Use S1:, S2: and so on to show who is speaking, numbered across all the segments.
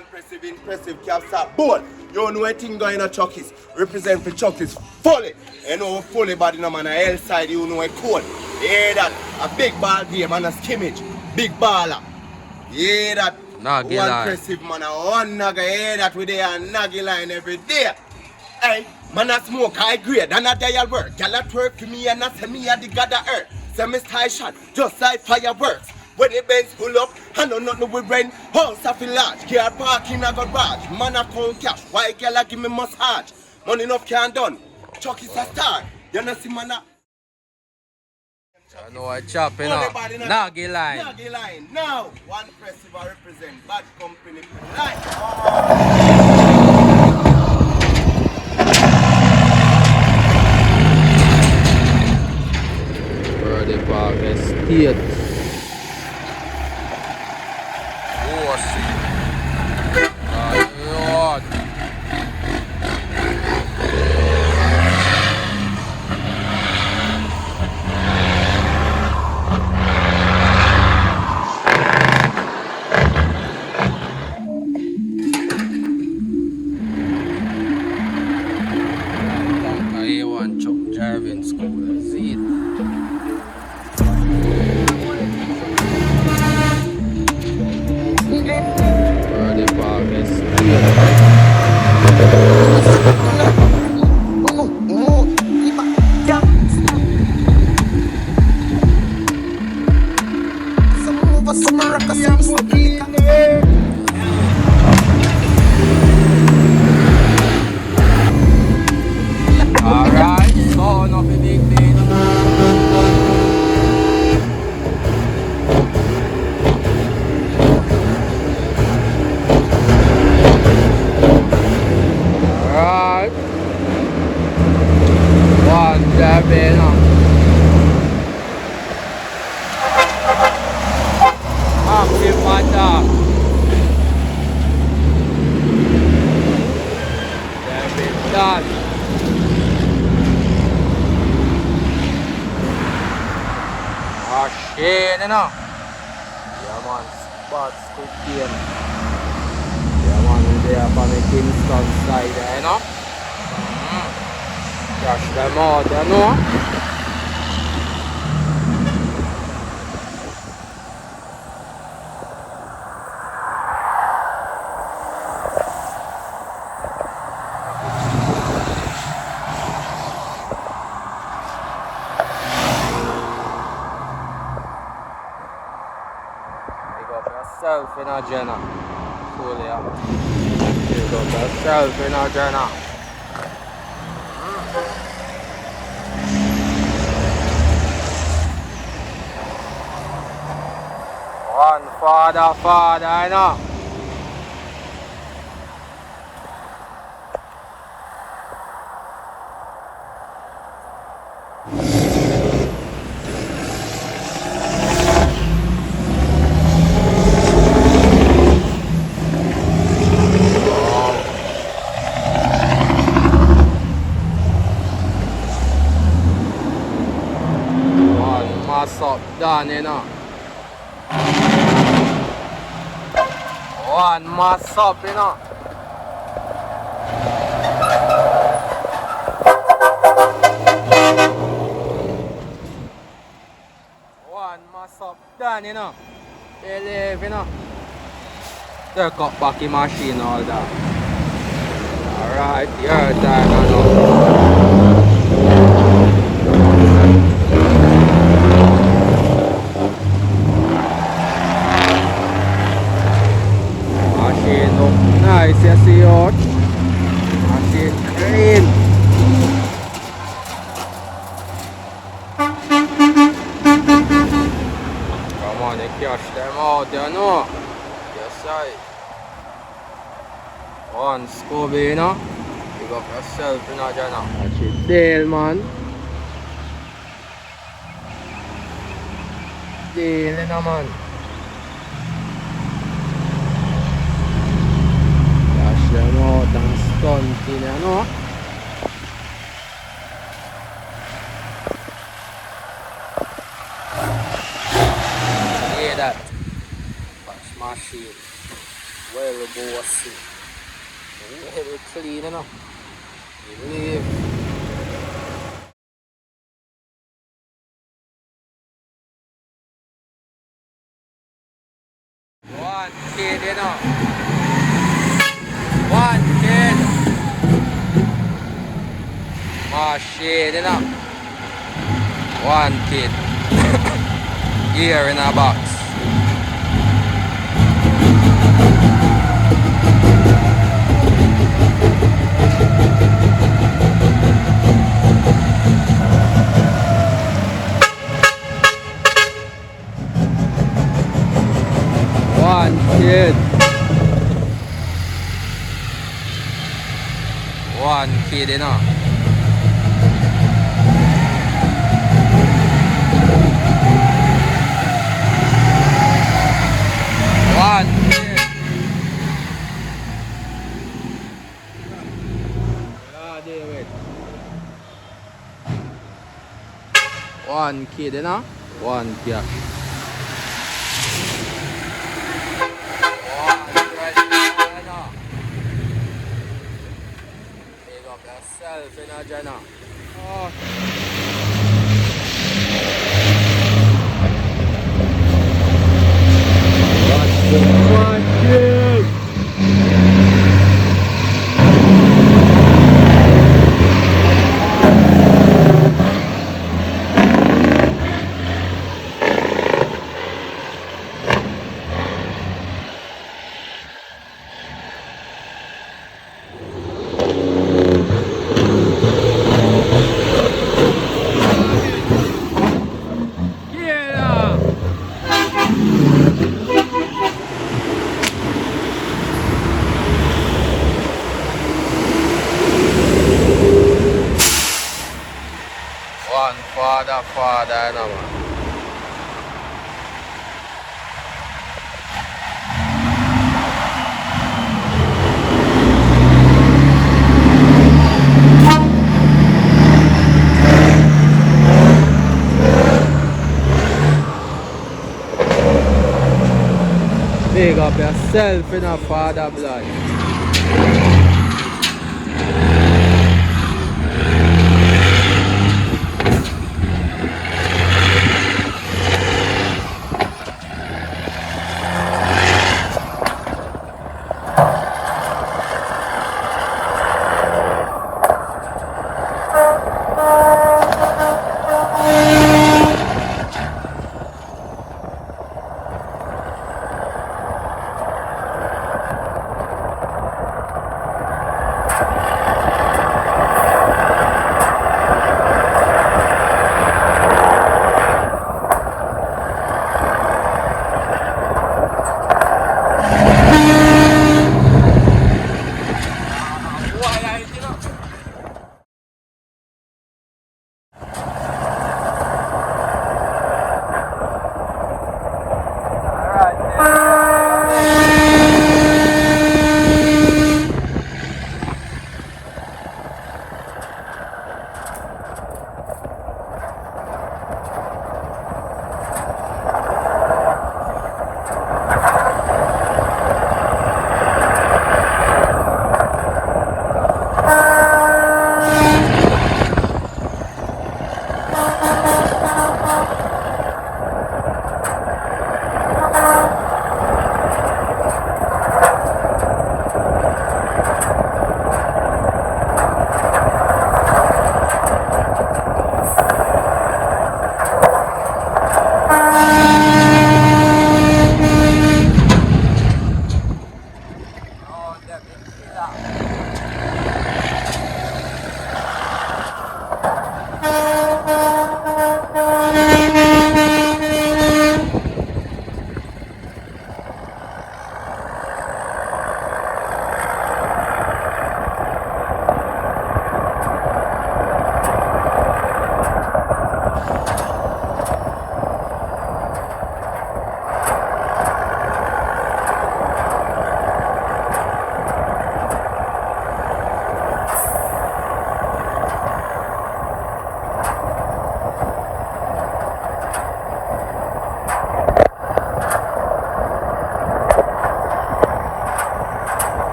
S1: impressive capsule. Bull, you know a thing going on Chuckies. Represent for Chuckies fully. You know fully body no man on the L side, you know a cold. You hear that? A big ball game and a skimmage. Big baller. You hear that?
S2: Naggy
S1: one
S2: line.
S1: impressive man, one naggy, hear that we there a naggy line every day. Hey, man a smoke high grade and a dial work. Gyal a twerk for me and a say me a the god of earth. Say me style shot just like fireworks. When the Benz pull up, I know nothing with rain. House a feel large, car parking a garage. Man a count cash, why gyal a give me massage? Money enough can't done. Chuck is a star. You know see man a.
S2: I know I chop, you know. Naggy line.
S1: Naggy line. Now, one impressive I represent bad company for life.
S2: Birdie Park Estate. Oh, shit. Lord. A1 Chuck driving school. That's it. Birdie Park Estate. Alright, so enough of big day. Alright. One jab in. Active matter. Jab in done. Shit, you know. Yeah, man, spots good game. Yeah, man, we're there on the Kingston side, you know. Cash them out, you know. Yourself in a Jenna. Fully up. You got yourself in a Jenna. One father, I know. Mass up done, you know. One mass up, you know. One mass up done, you know. Believe, you know. Take up back in machine, all that. Alright, your time, I know. Nice, you see out. Machine clean. Come on, you cash them out, you know. Yes, sir. One Scooby, you know. You got yourself, you know, Jana. That's it, deal, man. Deal, you know, man. Them out and stunting, you know. Hear that? Patch machine. Well bossy. Very clean, you know. Believe. One kid, you know. One kid. Machine, you know. One kid. Here in a box. One kid. One kid, you know. One kid. Ah, David. One kid, you know. One kid. Yourself in a Jenna. Oh. One kid. One father, you know, man. Big up yourself in a father blood.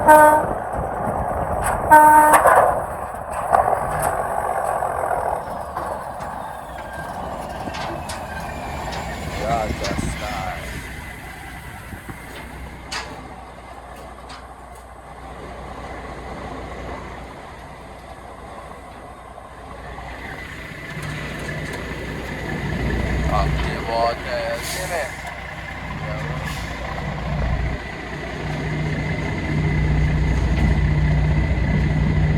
S2: Yeah, just start. Up the water, see me? Yeah. เ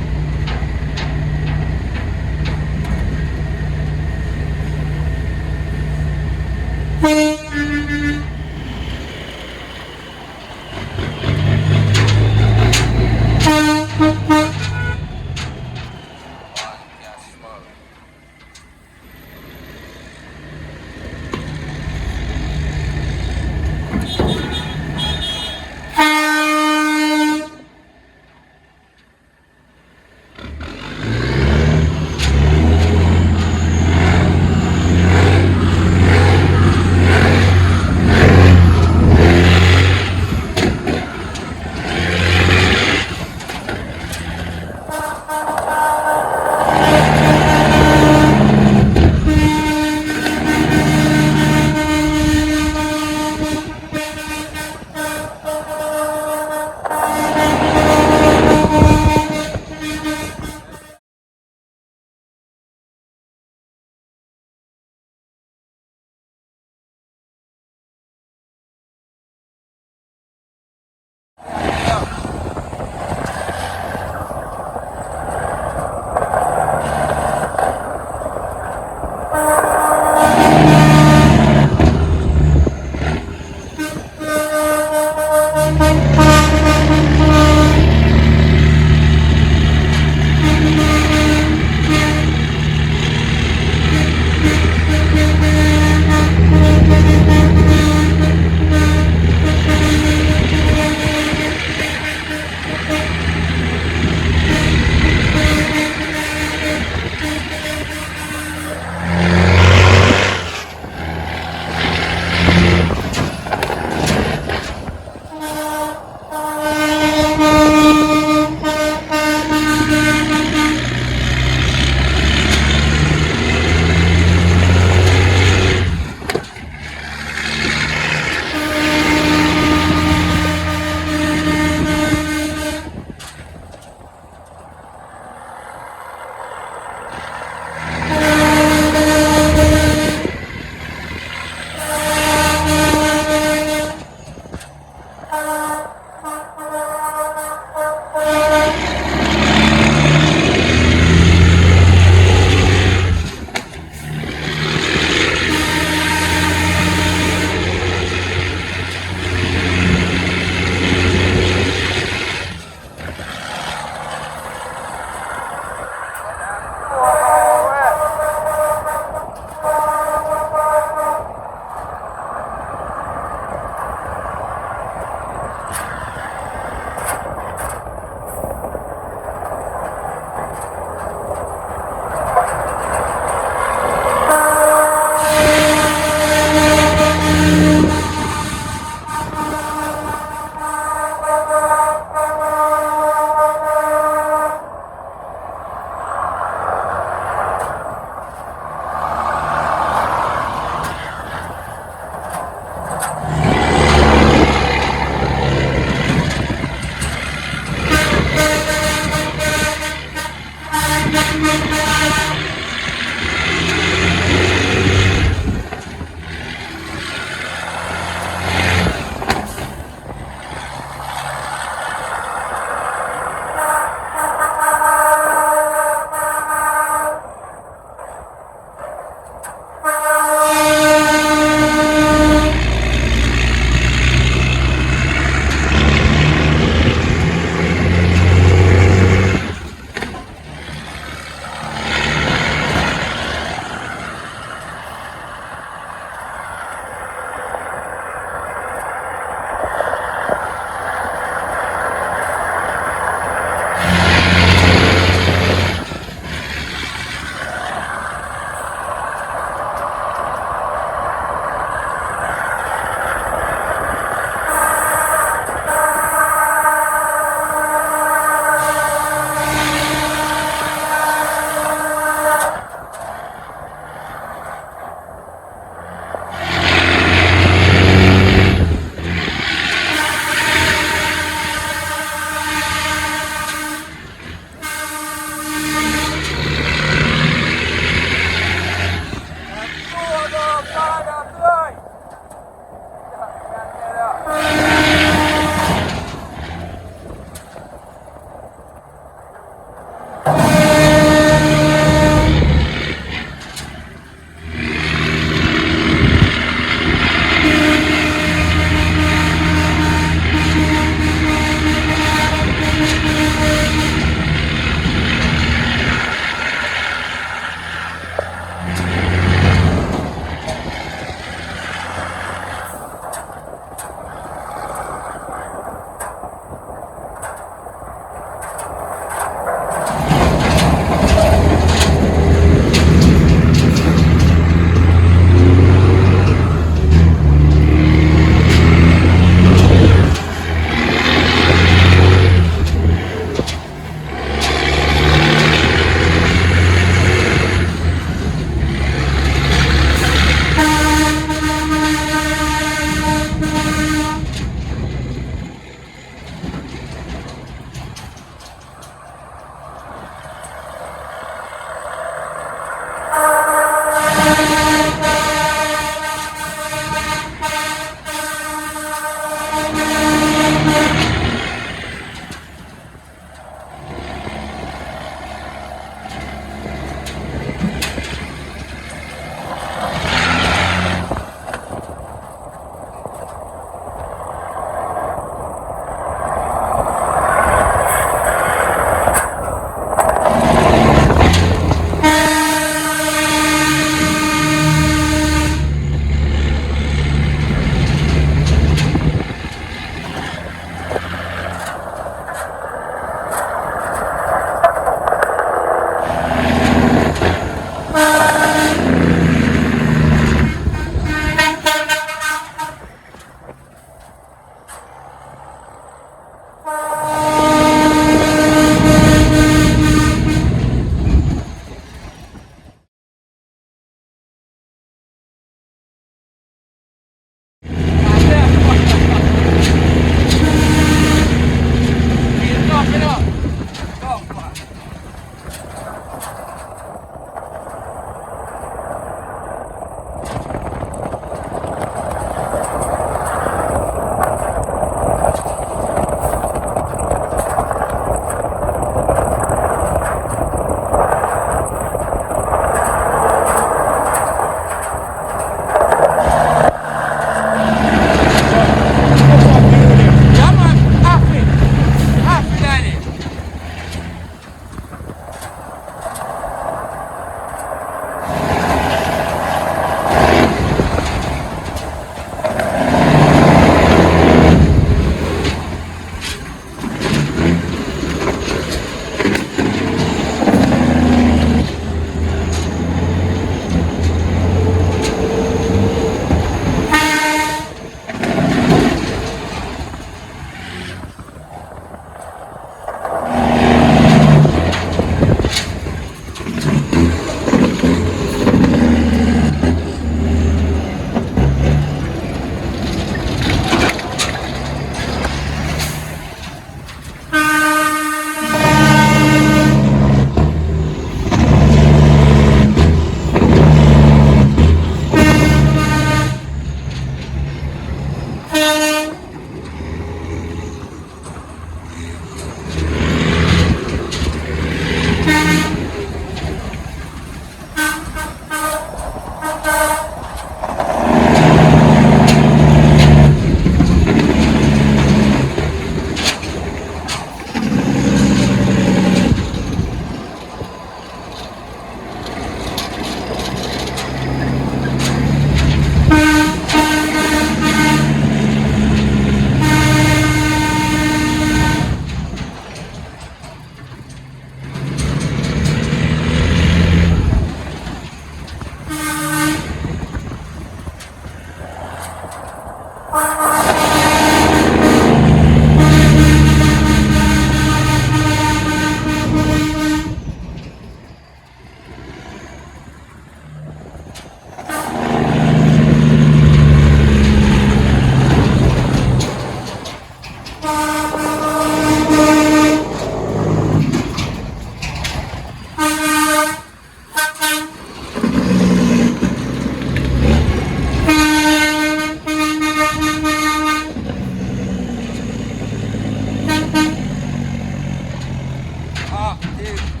S2: Dig.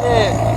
S2: Yeah.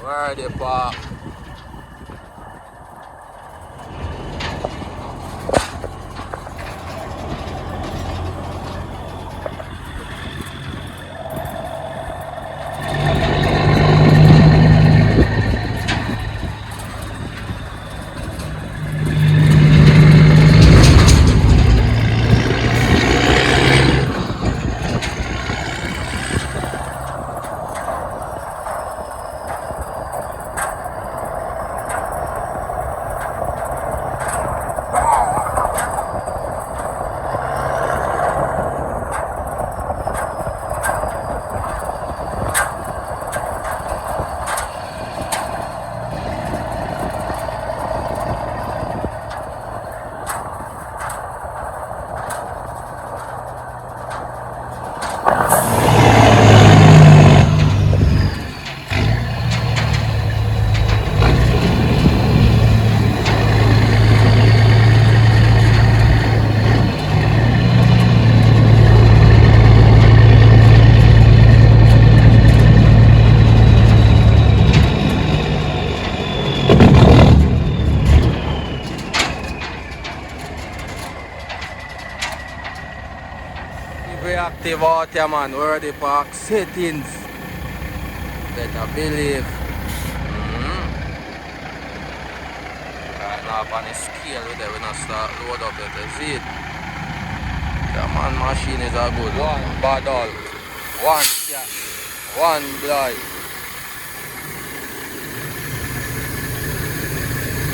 S2: Where the park? Active out here, man. Where are the park settings? Better believe. Starting off on the scale with it, we not start load up yet, you see it? The man machine is a good one. Bad all. One cat. One blind.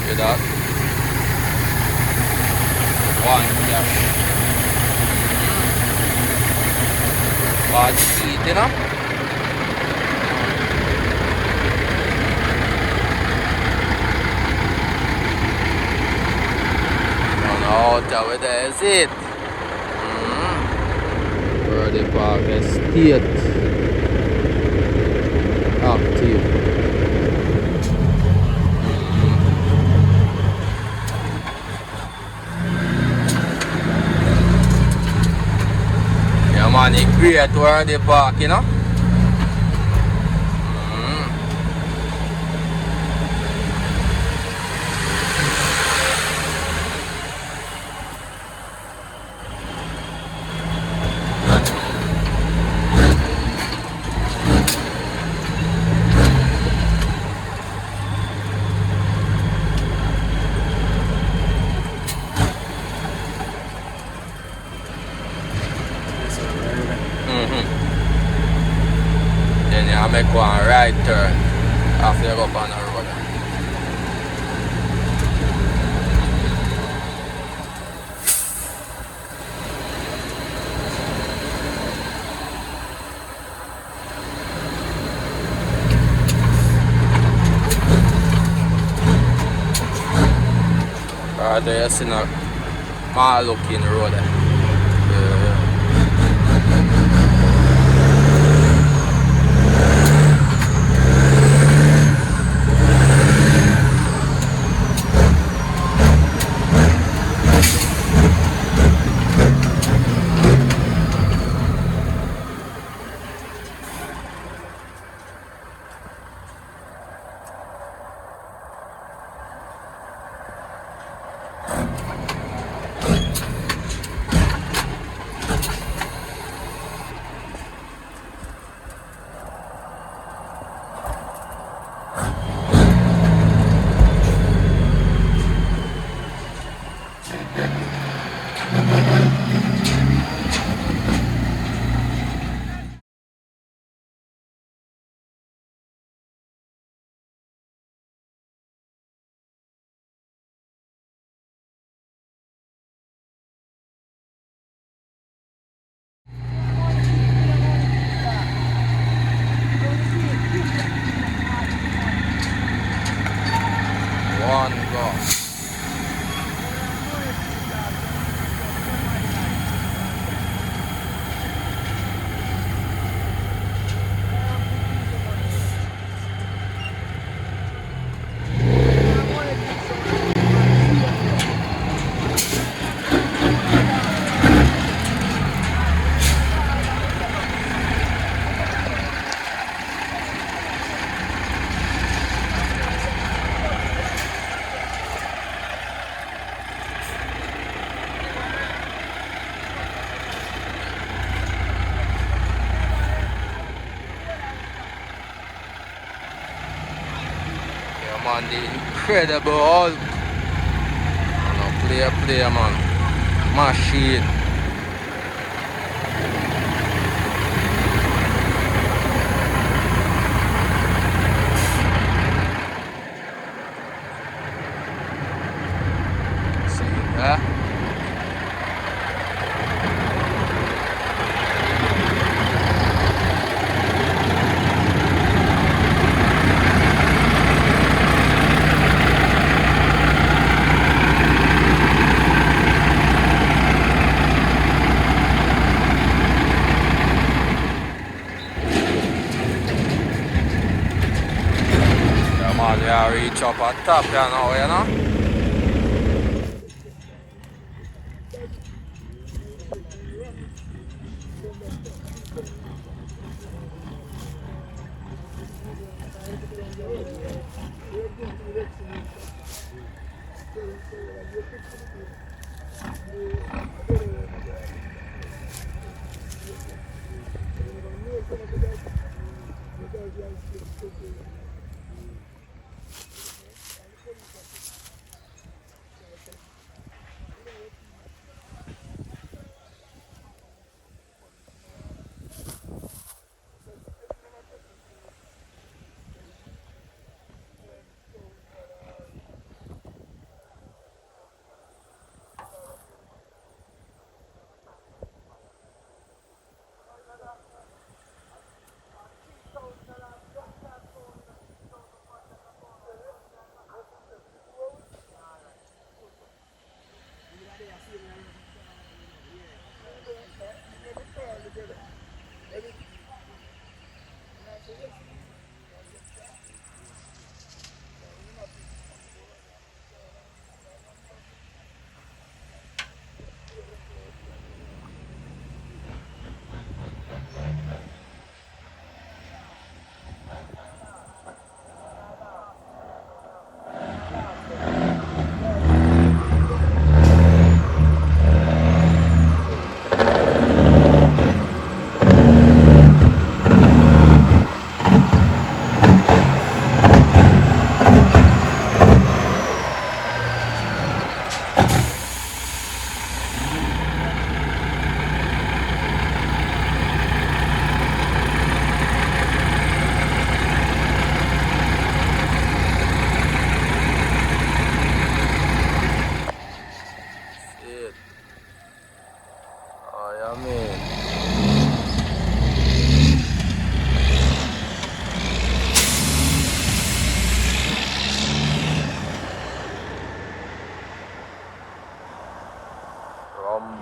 S2: See that? One cat. Bad speed, you know? Out with the exit. Birdie Park Estate active. Yeah man, it's great Birdie Park, you know. Then you make one right turn after you go up on the road. Right there you see a mall looking road there. One go. Man, the incredible Hulk. Player man. Machine. See that? Yeah, reach up at top here now, you know.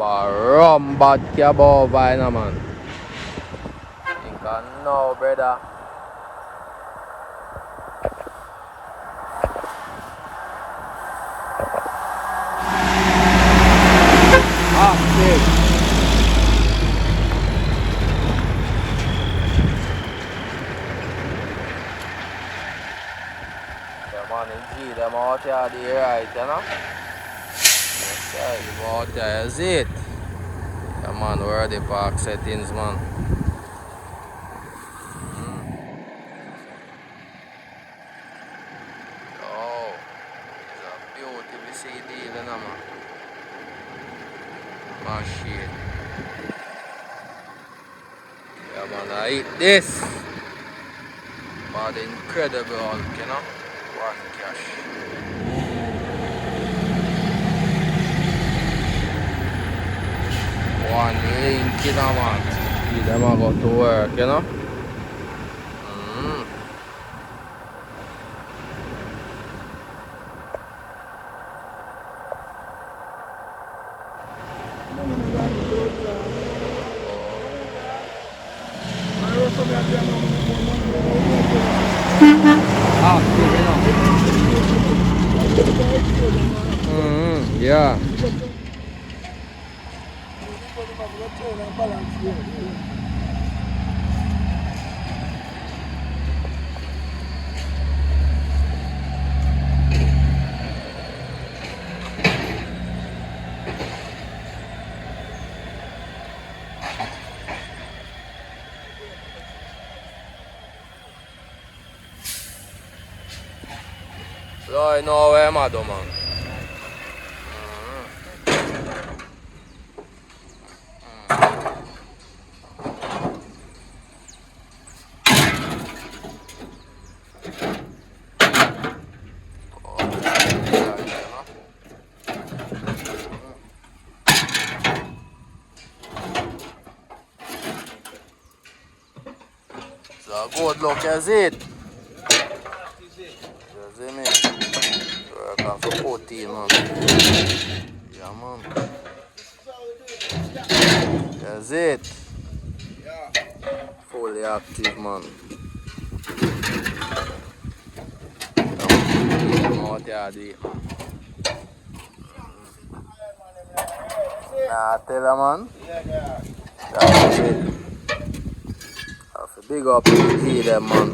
S2: rum bad kebab vine man. Think I know brother. Big. Them on the G, them out here the right, you know? Okay, the out here is it. Yeah man, where are the park settings man? Oh, it's a beautiful CD, you know man. Machine. Yeah man, I eat this. But incredible Hulk, you know? One cash. One link, you know man. See them a go to work, you know? Yeah. So you know where I'm at, man. So good luck as it. You see me? Work on for 14 man. Yeah man. That's it. Fully active man. Come out here do it man. Nah, tell her man. That's it. Have to big up to them man.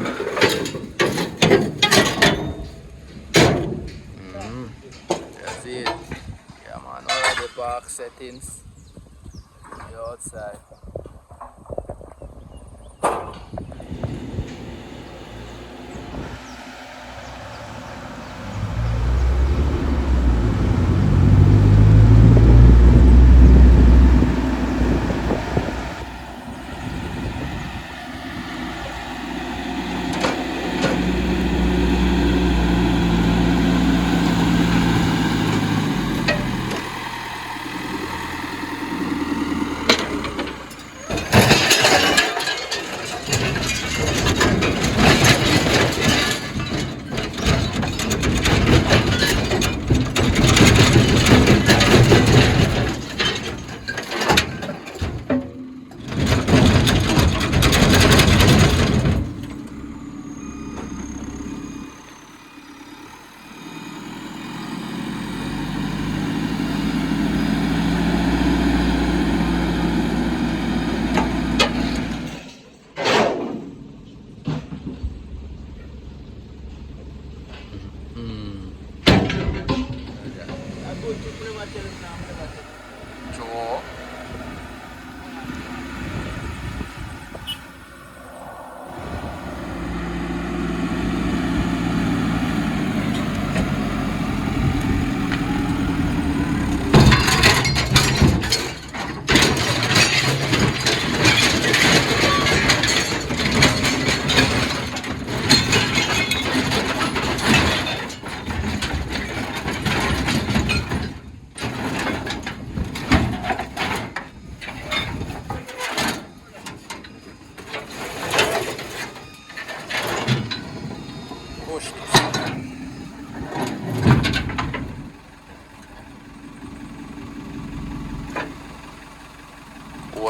S2: That's it. Yeah man, all the park settings. The outside.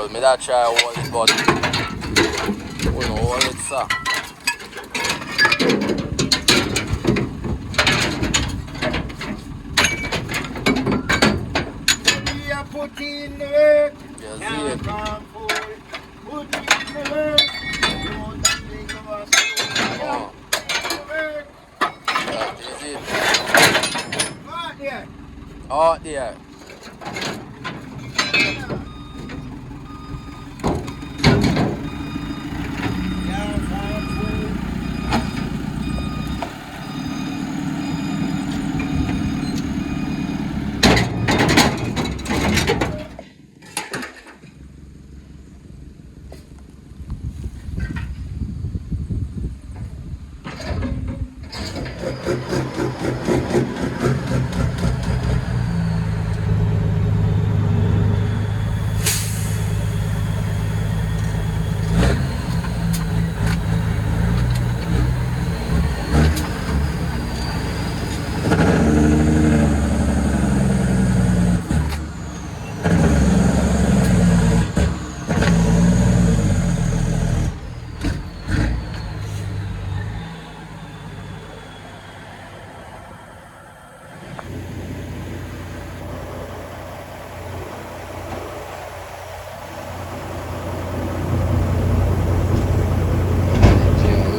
S2: hold. Me that try hold it, but we don't hold it, sir.
S1: Put in the work.
S2: You see
S1: Can't
S2: it?
S1: come forward. Put in the work. Don't think of us.
S2: Oh,
S1: Work.
S2: that is it.
S1: Right there.
S2: Out there.
S1: Can't come forward.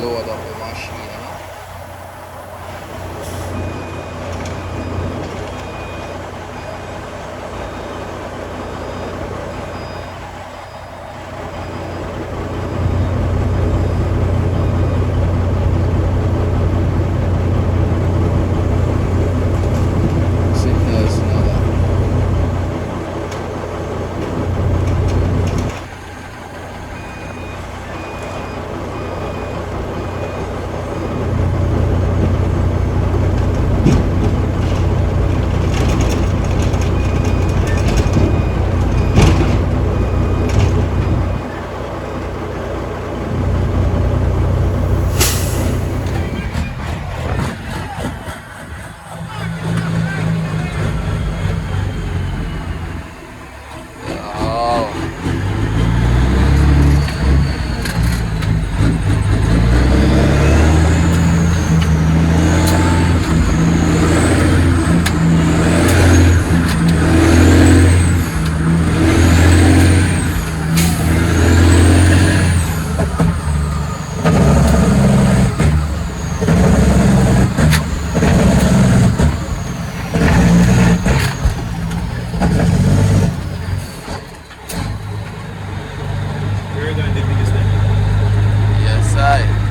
S2: Load up the machine, you know? Signals and all that. Oh.
S1: You're going to the biggest thing.
S2: Yes, I.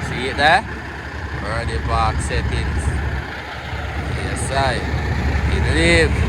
S2: See it there? Already box it. side. It lives.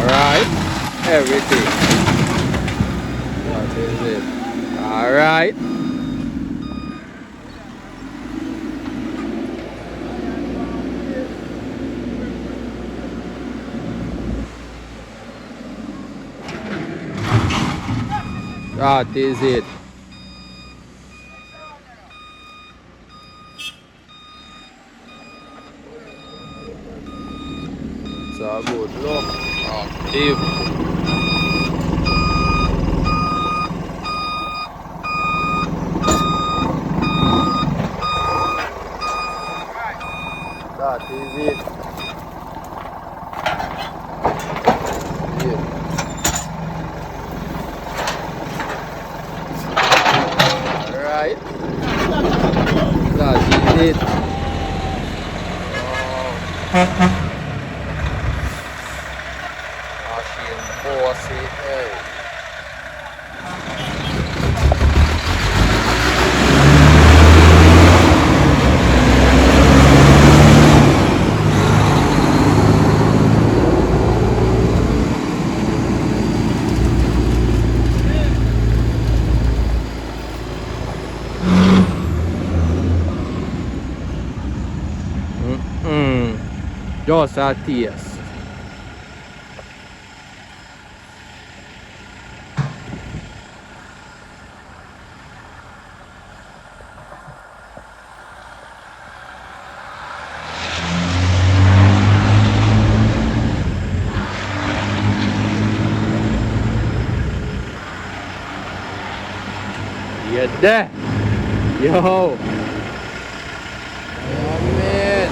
S2: Alright, everything. What is it? Alright. That is it. It's a good look. Active. That is it. Yeah. Alright. That is it. Machine bossy, hey. Just a taste. You there? Yo. Oh man.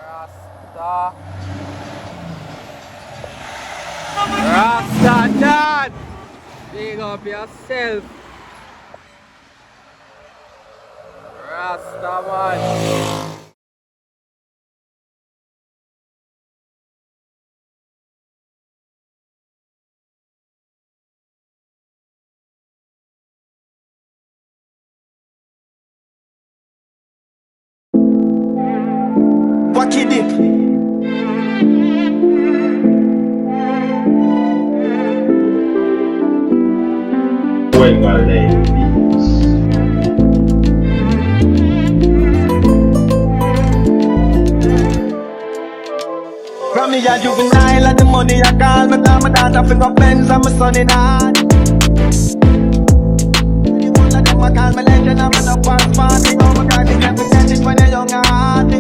S2: Rasta. Rasta Dad. Big up yourself. Rasta man.
S3: Wacky dip. From me a juvenile and the money I call me time my daughter pick up Benz and my son in hand. The whole of them them a call me legend. I'm on a past party. Oh my God, they represent it when they're young and hearty.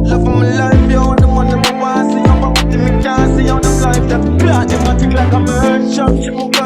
S3: Love for my life, yo, the money my want. See how my booty me can't see how them life them. Blood them a tick like a merchant.